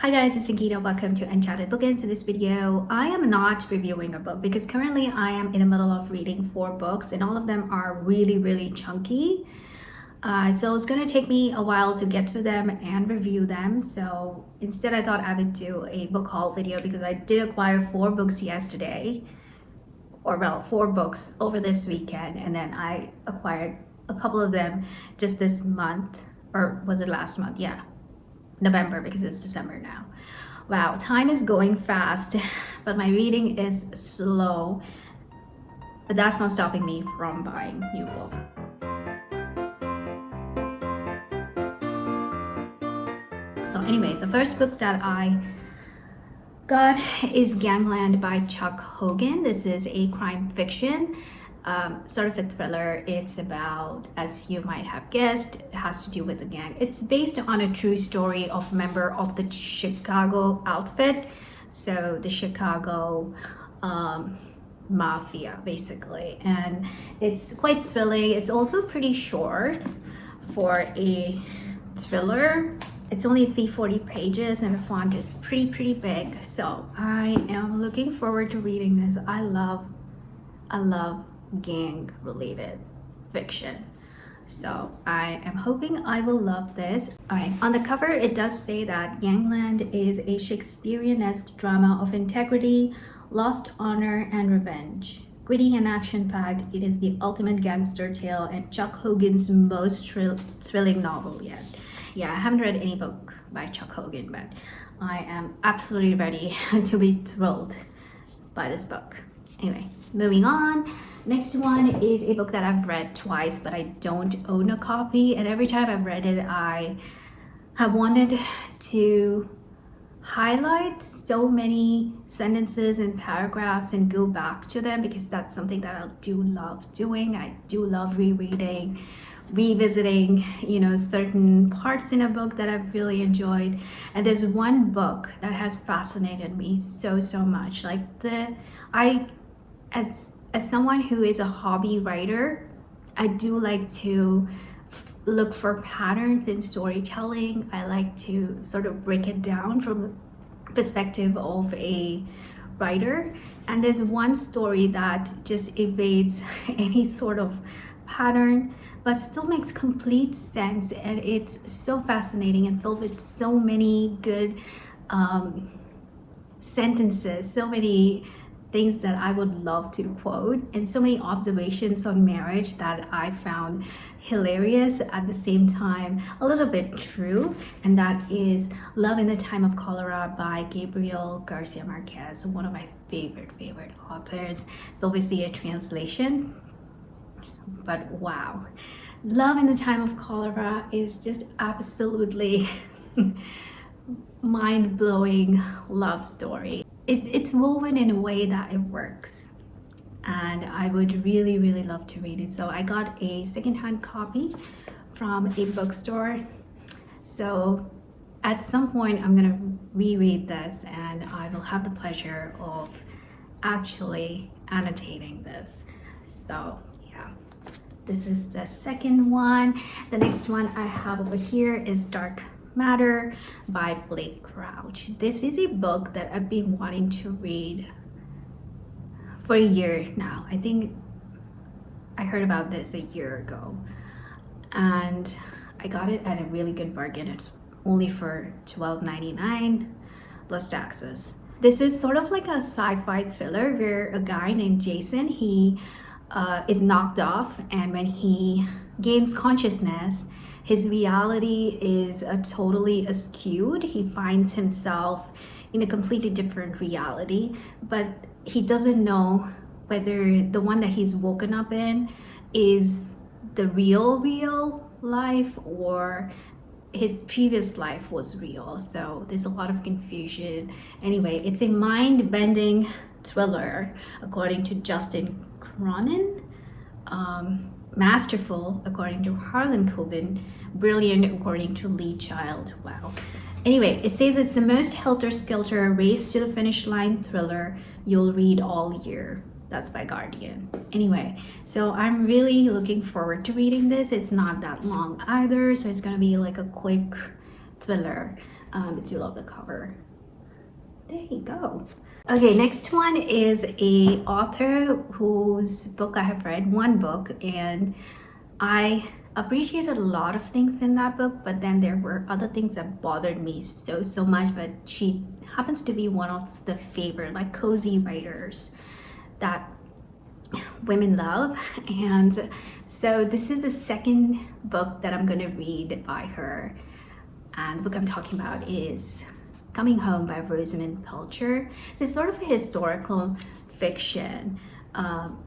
Hi guys, it's Ankita. Welcome to Uncharted Bookends. In this video, I am not reviewing a book because currently I am in the middle of reading 4 books and all of them are really chunky. So it's going to take me a while to get through them and review them. So instead I thought I would do a book haul video because I did acquire 4 books yesterday, or well, 4 books over this weekend, and then I acquired a couple of them just this month, or was it last month? Yeah, November, because it's December now. Wow, time is going fast, but my reading is slow. But that's not stopping me from buying new books. So anyways, the first book that I got is Gangland by Chuck Hogan. This is a crime fiction, sort of a thriller. It's about, as you might have guessed, it has to do with a gang. It's based on a true story of a member of the Chicago outfit, so the Chicago mafia basically, and it's quite thrilling. It's also pretty short for a thriller. It's only 340 pages and the font is pretty big, so I am looking forward to reading this. I love gang related fiction, so I am hoping I will love this. All right, on the cover it does say that Gangland is a Shakespearean-esque drama of integrity, lost honor, and revenge. Gritty and action-packed, it is the ultimate gangster tale and Chuck Hogan's most thrilling novel yet. Yeah, I haven't read any book by Chuck Hogan, but I am absolutely ready to be thrilled by this book. Anyway, moving on. Next one is a book that I've read twice, but I don't own a copy. And every time I've read it, I have wanted to highlight so many sentences and paragraphs and go back to them, because that's something that I do love doing. I do love rereading, revisiting, certain parts in a book that I've really enjoyed. And there's one book that has fascinated me so much. Like as someone who is a hobby writer, I do like to look for patterns in storytelling. I like to sort of break it down from the perspective of a writer. And there's one story that just evades any sort of pattern, but still makes complete sense. And it's so fascinating and filled with so many good sentences, so many things that I would love to quote, and so many observations on marriage that I found hilarious, at the same time a little bit true. And that is Love in the Time of Cholera by Gabriel Garcia Marquez, one of my favorite authors. It's obviously a translation, but wow, Love in the Time of Cholera is just absolutely mind-blowing love story. It's woven in a way that it works, and I would really love to read it. So I got a secondhand copy from a bookstore, so at some point I'm gonna reread this and I will have the pleasure of actually annotating this. So yeah, this is the second one. The next one I have over here is Dark Matter by Blake Crouch. This is a book that I've been wanting to read for a year now. I think I heard about this a year ago and I got it at a really good bargain. It's only for $12.99 plus taxes. This is sort of like a sci-fi thriller where a guy named Jason, he is knocked off, and when he gains consciousness, his reality is totally askewed. He finds himself in a completely different reality, but he doesn't know whether the one that he's woken up in is the real life or his previous life was real. So there's a lot of confusion. Anyway, it's a mind-bending thriller according to Justin Cronin. Masterful according to Harlan Coben, brilliant according to Lee Child. Wow. Anyway, it says it's the most helter-skelter race to the finish line thriller you'll read all year. That's by Guardian. Anyway, so I'm really looking forward to reading this. It's not that long either, so it's gonna be like a quick thriller. I do love the cover. There you go. Okay, next one is a author whose book I have read, one book, and I appreciated a lot of things in that book, but then there were other things that bothered me so much. But she happens to be one of the favorite, like, cozy writers that women love. And so this is the second book that I'm gonna read by her, and the book I'm talking about is Coming Home by Rosamund Pilcher. It's sort of a historical fiction.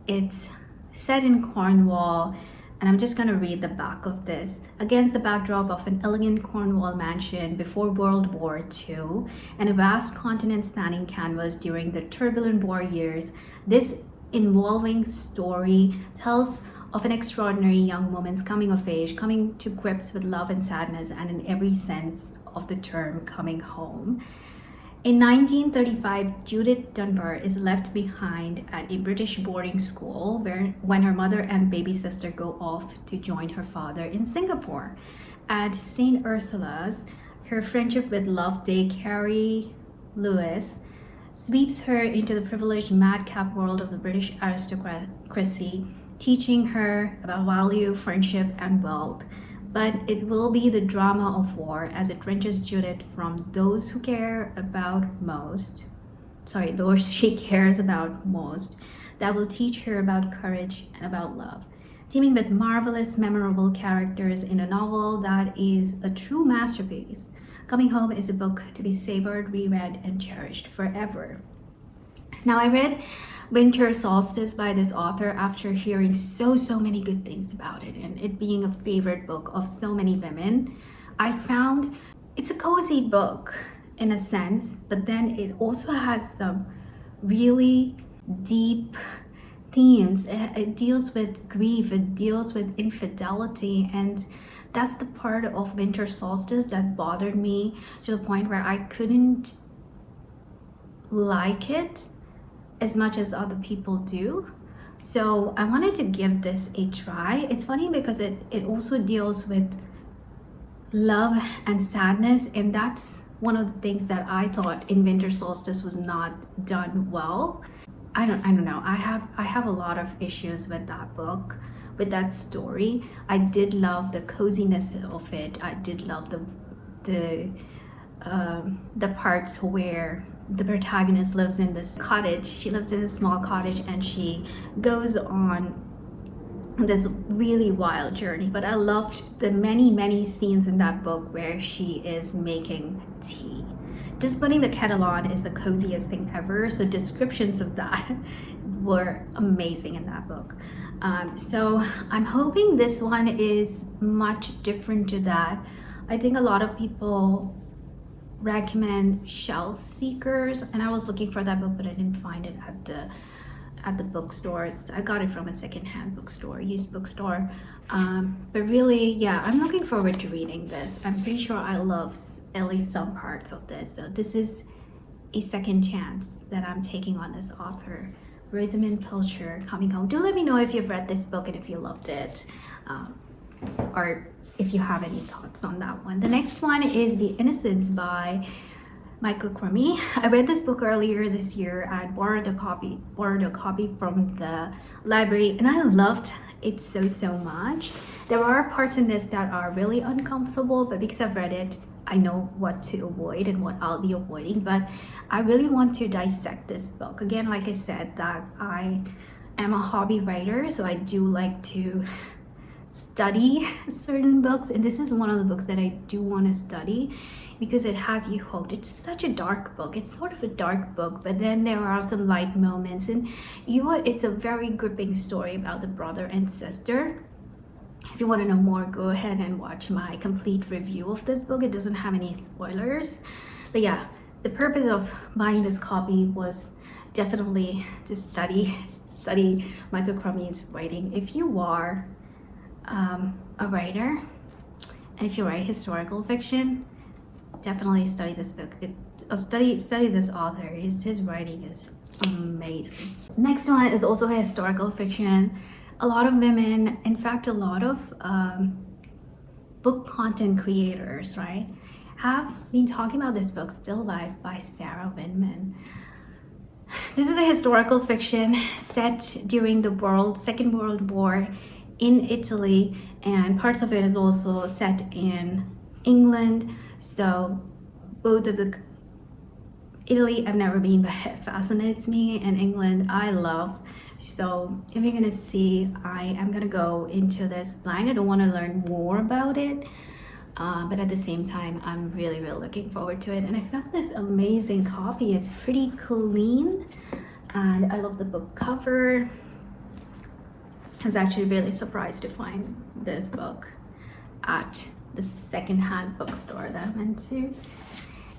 It's set in Cornwall, and I'm just going to read the back of this. Against the backdrop of an elegant Cornwall mansion before World War II and a vast continent-spanning canvas during the turbulent war years, this involving story tells of an extraordinary young woman's coming of age, coming to grips with love and sadness, and in every sense of the term, coming home. In 1935, Judith Dunbar is left behind at a British boarding school when her mother and baby sister go off to join her father in Singapore. At St. Ursula's, her friendship with Loveday Carey Lewis sweeps her into the privileged madcap world of the British aristocracy, teaching her about value, friendship, and wealth. But it will be the drama of war as it wrenches Judith from those she cares about most, that will teach her about courage and about love. Teaming with marvelous, memorable characters in a novel that is a true masterpiece, Coming Home is a book to be savored, reread, and cherished forever. Now, I read Winter Solstice by this author after hearing so many good things about it, and it being a favorite book of so many women. I found it's a cozy book in a sense, but then it also has some really deep themes. It deals with grief, it deals with infidelity, and that's the part of Winter Solstice that bothered me to the point where I couldn't like it as much as other people do. So I wanted to give this a try. It's funny because it also deals with love and sadness, and that's one of the things that I thought in Winter Solstice was not done well. I don't know. I have a lot of issues with that book, with that story. I did love the coziness of it. I did love the parts where the protagonist lives in this cottage. She lives in a small cottage and she goes on this really wild journey. But I loved the many scenes in that book where she is making tea. Just putting the kettle on is the coziest thing ever. So descriptions of that were amazing in that book. So I'm hoping this one is much different to that. I think a lot of people recommend Shell Seekers, and I was looking for that book, but I didn't find it at the bookstore. I got it from a secondhand bookstore, used bookstore. But really, yeah, I'm looking forward to reading this. I'm pretty sure I love at least some parts of this. So this is a second chance that I'm taking on this author, Rosamund Pilcher, Coming Home. Do let me know if you've read this book and if you loved it, or if you have any thoughts on that one. The next one is The Innocents by Michael Crummy. I read this book earlier this year. I borrowed a copy from the library, and I loved it so much. There are parts in this that are really uncomfortable, but because I've read it, I know what to avoid and what I'll be avoiding. But I really want to dissect this book. Again, like I said, that I am a hobby writer, so I do like to study certain books, and this is one of the books that I do want to study because it has you hooked. It's such a dark book. It's sort of a dark book, but then there are some light moments, and it's a very gripping story about the brother and sister. If you want to know more, go ahead and watch my complete review of this book. It doesn't have any spoilers. But yeah, the purpose of buying this copy was definitely to study Michael Crummy's writing. If you are a writer, and if you write historical fiction, definitely study this book. Study this author. His writing is amazing. Next one is also a historical fiction. A lot of women, in fact, a lot of book content creators, right, have been talking about this book, Still Life by Sarah Winman. This is a historical fiction set during the Second World War in Italy, and parts of it is also set in England. So both of the Italy I've never been, but it fascinates me, and England I love. So if you're gonna see, I am gonna go into this blind. I don't want to learn more about it, but at the same time I'm really looking forward to it. And I found this amazing copy. It's pretty clean and I love the book cover. I was actually really surprised to find this book at the secondhand bookstore that I went to.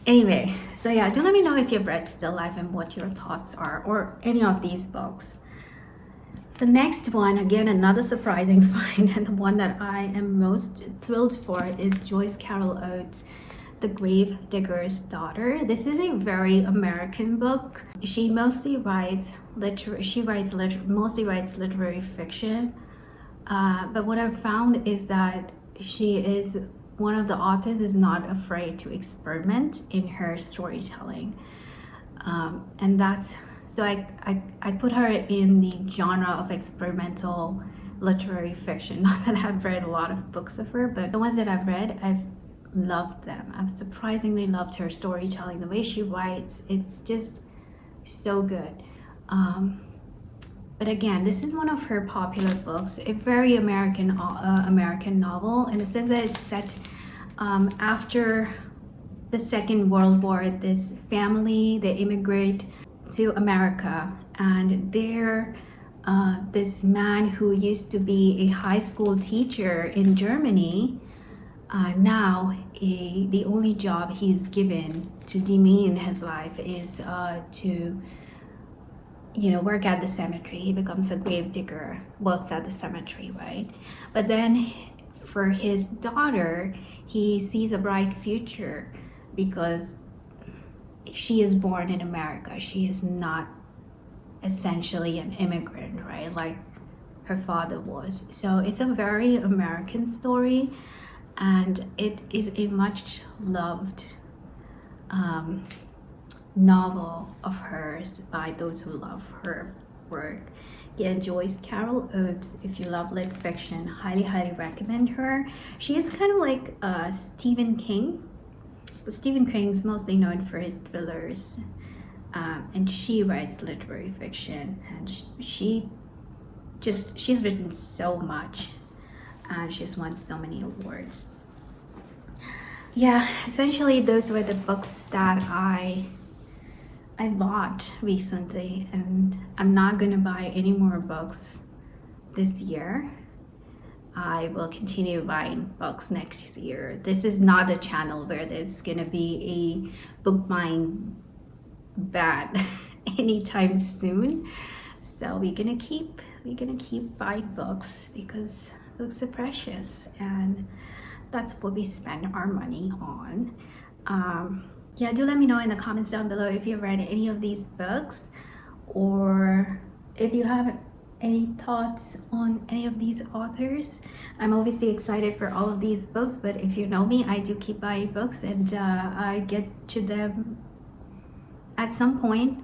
Anyway, so yeah, do let me know if you've read Still Life and what your thoughts are, or any of these books. The next one, again, another surprising find, and the one that I am most thrilled for, is Joyce Carol Oates' The Grave Digger's Daughter. This is a very American book. She mostly writes literary fiction, but what I've found is that she is one of the authors is not afraid to experiment in her storytelling, and that's so I put her in the genre of experimental literary fiction. Not that I've read a lot of books of her, but the ones that I've read, I've loved them. I've surprisingly loved her storytelling. The way she writes, it's just so good. But again, this is one of her popular books, a very American novel, in the sense that it's set after the Second World War. This family, they immigrate to America, and there this man who used to be a high school teacher in Germany, now the only job he's given to demean his life is to work at the cemetery. He becomes a grave digger, works at the cemetery, right? But then for his daughter, he sees a bright future because she is born in America. She is not essentially an immigrant, right? Like her father was. So it's a very American story, and it is a much loved novel of hers by those who love her work. Yeah, Joyce Carol Oates, if you love lit fiction, highly recommend her. She is kind of like Stephen King, but Stephen King is mostly known for his thrillers, and she writes literary fiction, and she's written so much, and she's won so many awards. Yeah, essentially those were the books that I bought recently, and I'm not gonna buy any more books this year. I will continue buying books next year. This is not a channel where there's gonna be a book buying ban anytime soon. So we're gonna keep buying books because books are precious, and that's what we spend our money on. Yeah, do let me know in the comments down below if you've read any of these books, or if you have any thoughts on any of these authors. I'm obviously excited for all of these books, but if you know me, I do keep buying books, and I get to them at some point,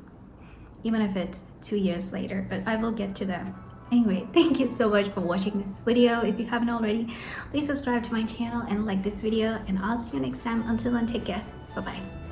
even if it's 2 years later, but I will get to them. Anyway, thank you so much for watching this video. If you haven't already, please subscribe to my channel and like this video, and I'll see you next time. Until then, take care. Bye-bye.